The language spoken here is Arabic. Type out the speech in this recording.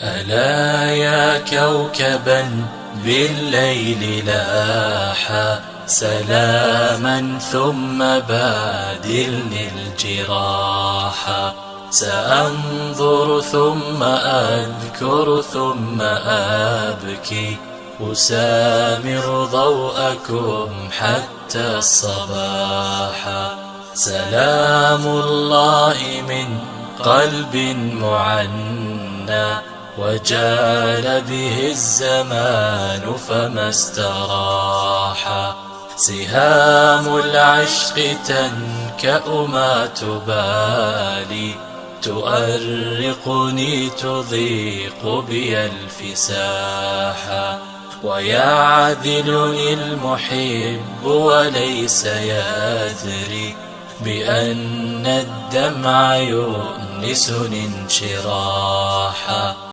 ألا يا كوكبا بالليل لاحا سلاما ثم بادلني الجراحا. سأنظر ثم أذكر ثم أبكي أسامر ضوءكم حتى الصباح. سلام الله من قلب معنى وجال به الزمان فما استراح. سهام العشق تنكأ ما تبالي تؤرقني تضيق بي الفساحا. ويعذلني المحب وليس يدري بأن الدمع يؤنسني انشراحا.